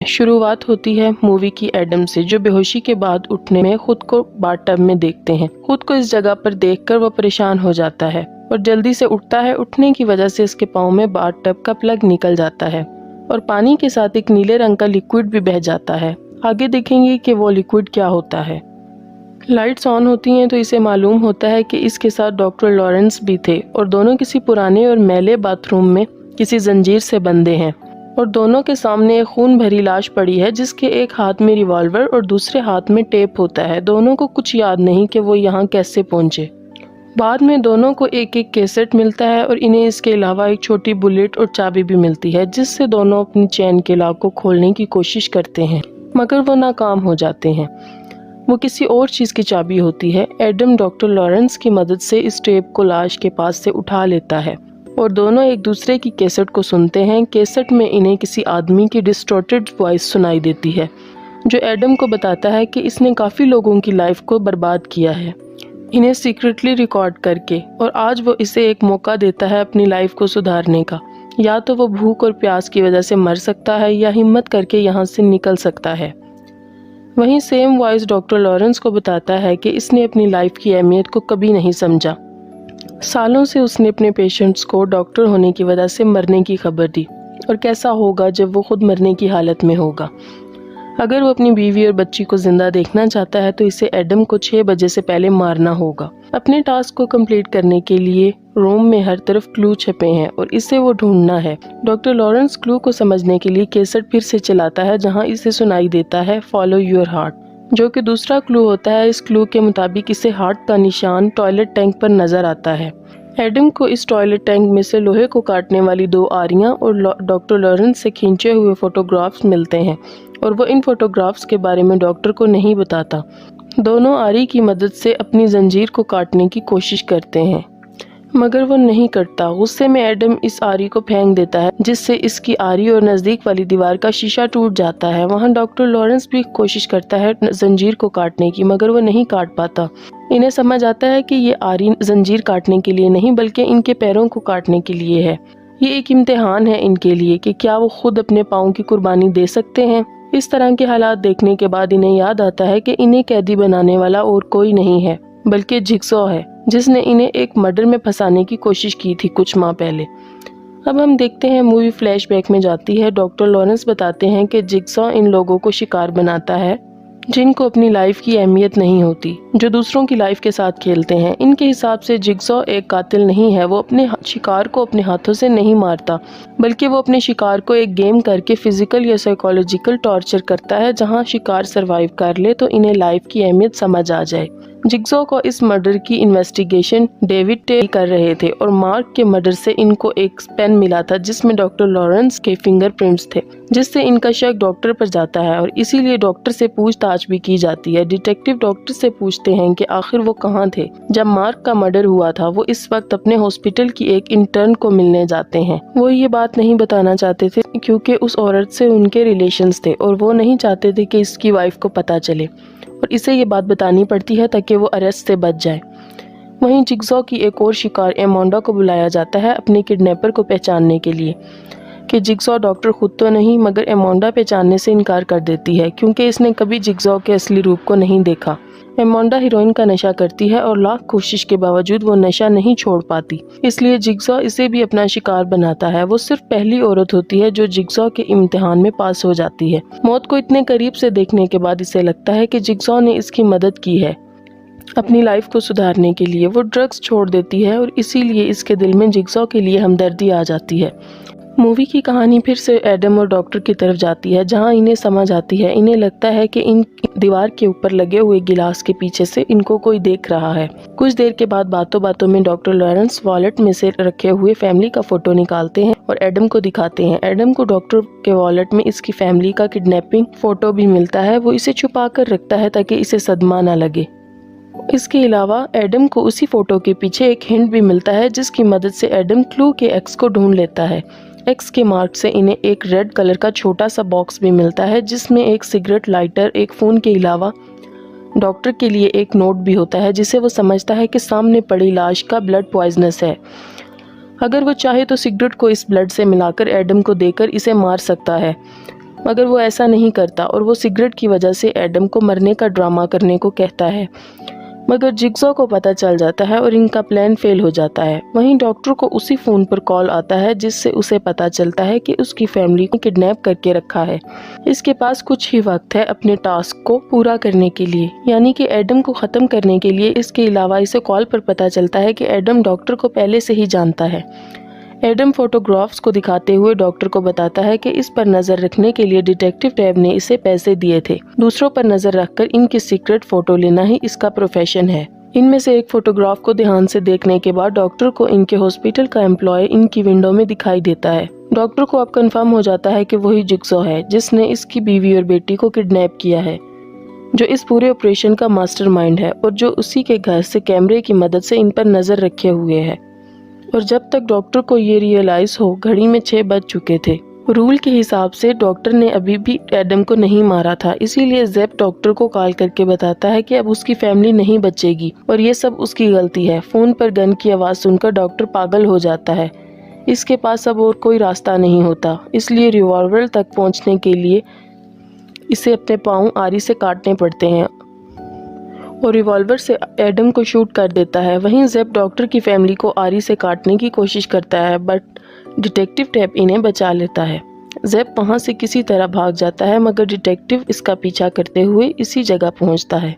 शुरुआत होती है मूवी की एडम से, जो बेहोशी के बाद उठने में खुद को बाथटब में देखते हैं। खुद को इस जगह पर देखकर वो परेशान हो जाता है और जल्दी से उठता है। उठने की वजह से इसके पाँव में बाथटब का प्लग निकल जाता है और पानी के साथ एक नीले रंग का लिक्विड भी बह जाता है। आगे देखेंगे कि वो लिक्विड क्या होता है। लाइट्स ऑन होती हैं तो इसे मालूम होता है कि इसके साथ डॉक्टर लॉरेंस भी थे और दोनों किसी पुराने और मैले बाथरूम में किसी जंजीर से बंधे हैं और दोनों के सामने एक खून भरी लाश पड़ी है, जिसके एक हाथ में रिवॉल्वर और दूसरे हाथ में टेप होता है। दोनों को कुछ याद नहीं कि वो यहाँ कैसे पहुँचे। बाद में दोनों को एक एक कैसेट मिलता है और इन्हें इसके अलावा एक छोटी बुलेट और चाबी भी मिलती है, जिससे दोनों अपनी चैन के लॉक को खोलने की कोशिश करते हैं, मगर वो नाकाम हो जाते हैं। वो किसी और चीज़ की चाबी होती है। एडम डॉक्टर लॉरेंस की मदद से इस टेप को लाश के पास से उठा लेता है और दोनों एक दूसरे की कैसेट को सुनते हैं। कैसेट में इन्हें किसी आदमी की डिस्टॉर्टेड वॉइस सुनाई देती है, जो एडम को बताता है कि इसने काफ़ी लोगों की लाइफ को बर्बाद किया है, इन्हें सीक्रेटली रिकॉर्ड करके, और आज वो इसे एक मौका देता है अपनी लाइफ को सुधारने का। या तो वो भूख और प्यास की वजह से मर सकता है या हिम्मत करके यहाँ से निकल सकता है। वहीं सेम वॉइस डॉक्टर लॉरेंस को बताता है कि इसने अपनी लाइफ की अहमियत को कभी नहीं समझा। सालों से उसने अपने पेशेंट्स को डॉक्टर होने की वजह से मरने की खबर दी, और कैसा होगा जब वो खुद मरने की हालत में होगा। अगर वो अपनी बीवी और बच्ची को जिंदा देखना चाहता है तो इसे एडम को 6 बजे से पहले मारना होगा। अपने टास्क को कंप्लीट करने के लिए रूम में हर तरफ क्लू छपे हैं और इसे वो ढूंढना है। डॉक्टर लॉरेंस क्लू को समझने के लिए कैसेट फिर से चलाता है, जहां इसे सुनाई देता है फॉलो योर हार्ट, जो कि दूसरा क्लू होता है। इस क्लू के मुताबिक इसे हार्ट का निशान टॉयलेट टैंक पर नजर आता है। एडम को इस टॉयलेट टैंक में से लोहे को काटने वाली 2 आरियां और डॉक्टर लॉरेंस से खींचे हुए फोटोग्राफ्स मिलते हैं, और वो इन फोटोग्राफ्स के बारे में डॉक्टर को नहीं बताता। दोनों आरी की मदद से अपनी जंजीर को काटने की कोशिश करते हैं, मगर वो नहीं करता। गुस्से में एडम इस आरी को फेंक देता है, जिससे इसकी आरी और नज़दीक वाली दीवार का शीशा टूट जाता है। वहाँ डॉक्टर लॉरेंस भी कोशिश करता है जंजीर को काटने की, मगर वो नहीं काट पाता। इन्हें समझ आता है कि ये आरी जंजीर काटने के लिए नहीं, बल्कि इनके पैरों को काटने के लिए है। ये एक इम्तिहान है इनके लिए कि क्या वो खुद अपने पाँव की कुर्बानी दे सकते हैं। इस तरह के हालात देखने के बाद इन्हें याद आता है कि इन्हें कैदी बनाने वाला और कोई नहीं है, बल्कि जिगसॉ है, जिसने इन्हें एक मर्डर में फंसाने की कोशिश की थी कुछ माह पहले। अब हम देखते हैं मूवी फ्लैशबैक में जाती है। डॉक्टर लॉरेंस बताते हैं कि जिगसॉ इन लोगों को शिकार बनाता है जिनको अपनी लाइफ की अहमियत नहीं होती, जो दूसरों की लाइफ के साथ खेलते हैं। इनके हिसाब से जिगसॉ एक कातिल नहीं है। वो अपने शिकार को अपने हाथों से नहीं मारता, बल्कि वो अपने शिकार को एक गेम करके फिजिकल या साइकोलॉजिकल टॉर्चर करता है, जहां शिकार सरवाइव कर ले तो इन्हें लाइफ की अहमियत समझ आ जाए। जिगसॉ को इस मर्डर की इन्वेस्टिगेशन डेविड टेल कर रहे थे और मार्क के मर्डर से इनको एक पेन मिला था जिसमें डॉक्टर लॉरेंस के फिंगरप्रिंट्स थे, जिससे इनका शक डॉक्टर पर जाता है और इसीलिए डॉक्टर से पूछताछ भी की जाती है। डिटेक्टिव डॉक्टर से पूछते हैं कि आखिर वो कहाँ थे जब मार्क का मर्डर हुआ था। वो इस वक्त अपने हॉस्पिटल की एक इंटर्न को मिलने जाते हैं। वो ये बात नहीं बताना चाहते थे क्योंकि उस औरत से उनके रिलेशंस थे और वो नहीं चाहते थे कि इसकी वाइफ को पता चले, और इसे ये बात बतानी पड़ती है ताकि वो अरेस्ट से बच जाए। वहीं जिगसॉ की एक और शिकार एमोंडा को बुलाया जाता है अपने किडनैपर को पहचानने के लिए, कि जिगसॉ डॉक्टर खुद तो नहीं मगर एमोंडा पहचानने से इनकार कर देती है क्योंकि इसने कभी जिगसॉ के असली रूप को नहीं देखा। एमोंडा हीरोइन का नशा करती है और लाख कोशिश के बावजूद वो नशा नहीं छोड़ पाती, इसलिए जिगसॉ इसे भी अपना शिकार बनाता है। वो सिर्फ पहली औरत होती है जो जिगसॉ के इम्तिहान में पास हो जाती है। मौत को इतने करीब से देखने के बाद इसे लगता है कि जिगसॉ ने इसकी मदद की है अपनी लाइफ को सुधारने के लिए। वो ड्रग्स छोड़ देती है और इसीलिए इसके दिल में जिगसॉ के लिए हमदर्दी आ जाती है। मूवी की कहानी फिर से एडम और डॉक्टर की तरफ जाती है, जहां इन्हें समझ आती है। इन्हें लगता है कि इन दीवार के ऊपर लगे हुए गिलास के पीछे से इनको कोई देख रहा है। कुछ देर के बाद बातों बातों में डॉक्टर लॉरेंस वॉलेट में से रखे हुए फैमिली का फोटो निकालते हैं और एडम को दिखाते हैं। एडम को डॉक्टर के वॉलेट में इसकी फैमिली का किडनैपिंग फोटो भी मिलता है। वो इसे छुपा कर रखता है ताकि इसे सदमा न लगे। इसके अलावा एडम को उसी फोटो के पीछे एक हिंट भी मिलता है, जिसकी मदद से एडम क्लू के एक्स को ढूंढ लेता है। एक्स के मार्क से इन्हें एक रेड कलर का छोटा सा बॉक्स भी मिलता है, जिसमें एक सिगरेट लाइटर, एक फ़ोन के अलावा डॉक्टर के लिए एक नोट भी होता है, जिसे वो समझता है कि सामने पड़ी लाश का ब्लड पॉइजनस है। अगर वो चाहे तो सिगरेट को इस ब्लड से मिलाकर एडम को देकर इसे मार सकता है। मगर वो ऐसा नहीं करता और वो सिगरेट की वजह से एडम को मरने का ड्रामा करने को कहता है। मगर जिग्सॉ को पता चल जाता है और इनका प्लान फेल हो जाता है। वहीं डॉक्टर को उसी फ़ोन पर कॉल आता है जिससे उसे पता चलता है कि उसकी फैमिली को किडनैप करके रखा है। इसके पास कुछ ही वक्त है अपने टास्क को पूरा करने के लिए, यानी कि एडम को ख़त्म करने के लिए। इसके अलावा इसे कॉल पर पता चलता है कि एडम डॉक्टर को पहले से ही जानता है। एडम फोटोग्राफ्स को दिखाते हुए डॉक्टर को बताता है कि इस पर नज़र रखने के लिए डिटेक्टिव टैब ने इसे पैसे दिए थे। दूसरों पर नज़र रखकर इनकी सीक्रेट फ़ोटो लेना ही इसका प्रोफेशन है। इनमें से एक फोटोग्राफ को ध्यान से देखने के बाद डॉक्टर को इनके हॉस्पिटल का एम्प्लॉय इनकी विंडो में दिखाई देता है। डॉक्टर को अब कंफर्म हो जाता है कि वही जिग्सॉ है जिसने इसकी बीवी और बेटी को किडनैप किया है, जो इस पूरे ऑपरेशन का मास्टरमाइंड है और जो उसी के घर से कैमरे की मदद से इन पर नज़र रखे हुए है। और जब तक डॉक्टर को ये रियलाइज हो, घड़ी में 6 बज चुके थे। रूल के हिसाब से डॉक्टर ने अभी भी एडम को नहीं मारा था, इसीलिए ज़ेप डॉक्टर को कॉल करके बताता है कि अब उसकी फैमिली नहीं बचेगी और ये सब उसकी गलती है। फ़ोन पर गन की आवाज़ सुनकर डॉक्टर पागल हो जाता है। इसके पास अब और कोई रास्ता नहीं होता, इसलिए रिवॉल्वर तक पहुंचने के लिए इसे अपने पाँव आरी से काटने पड़ते हैं और रिवॉल्वर से एडम को शूट कर देता है। वहीं ज़ेप डॉक्टर की फैमिली को आरी से काटने की कोशिश करता है, बट डिटेक्टिव टैब इन्हें बचा लेता है। ज़ेप वहां से किसी तरह भाग जाता है, मगर डिटेक्टिव इसका पीछा करते हुए इसी जगह पहुंचता है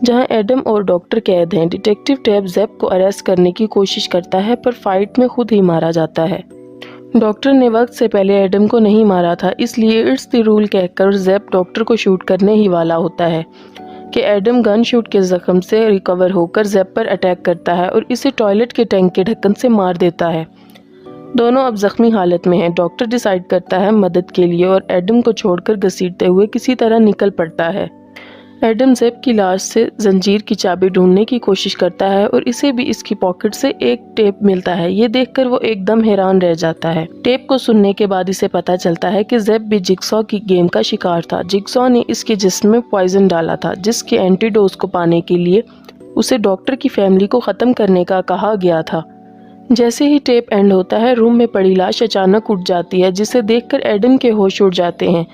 जहां एडम और डॉक्टर कैद हैं। डिटेक्टिव टैब ज़ेप को अरेस्ट करने की कोशिश करता है, पर फाइट में खुद ही मारा जाता है। डॉक्टर ने वक्त से पहले एडम को नहीं मारा था, इसलिए इट्स द रूल कहकर ज़ेप डॉक्टर को शूट करने ही वाला होता है कि एडम गन शूट के जख्म से रिकवर होकर ज़ेप पर अटैक करता है और इसे टॉयलेट के टैंक के ढक्कन से मार देता है। दोनों अब जख्मी हालत में हैं। डॉक्टर डिसाइड करता है मदद के लिए और एडम को छोड़कर घसीटते हुए किसी तरह निकल पड़ता है। एडम ज़ेप की लाश से जंजीर की चाबी ढूंढने की कोशिश करता है और इसे भी इसकी पॉकेट से एक टेप मिलता है। ये देखकर वो एकदम हैरान रह जाता है। टेप को सुनने के बाद इसे पता चलता है कि ज़ेप भी जिग्सॉ की गेम का शिकार था। जिग्सॉ ने इसके जिस्म में पॉइजन डाला था, जिसके एंटीडोज को पाने के लिए उसे डॉक्टर की फैमिली को ख़त्म करने का कहा गया था। जैसे ही टेप एंड होता है, रूम में पड़ी लाश अचानक उठ जाती है, जिसे देखकर एडम के होश उड़ जाते हैं।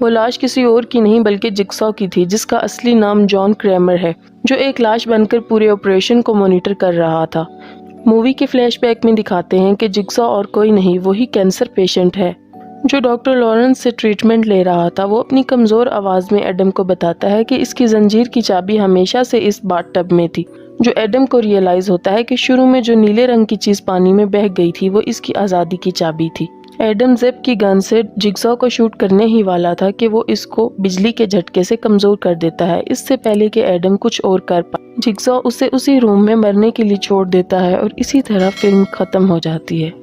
वो लाश किसी और की नहीं बल्कि जिग्सॉ की थी, जिसका असली नाम जॉन क्रैमर है, जो एक लाश बनकर पूरे ऑपरेशन को मॉनिटर कर रहा था। मूवी के फ्लैशबैक में दिखाते हैं कि जिग्सॉ और कोई नहीं, वही कैंसर पेशेंट है जो डॉक्टर लॉरेंस से ट्रीटमेंट ले रहा था। वो अपनी कमज़ोर आवाज़ में एडम को बताता है कि इसकी जंजीर की चाबी हमेशा से इस बाथटब में थी। जो एडम को रियलाइज़ होता है कि शुरू में जो नीले रंग की चीज़ पानी में बह गई थी वो इसकी आज़ादी की चाबी थी। एडम ज़ेप की गन से जिग्सॉ को शूट करने ही वाला था कि वो इसको बिजली के झटके से कमज़ोर कर देता है, इससे पहले कि एडम कुछ और कर पाए। जिग्सॉ उसे उसी रूम में मरने के लिए छोड़ देता है और इसी तरह फिल्म ख़त्म हो जाती है।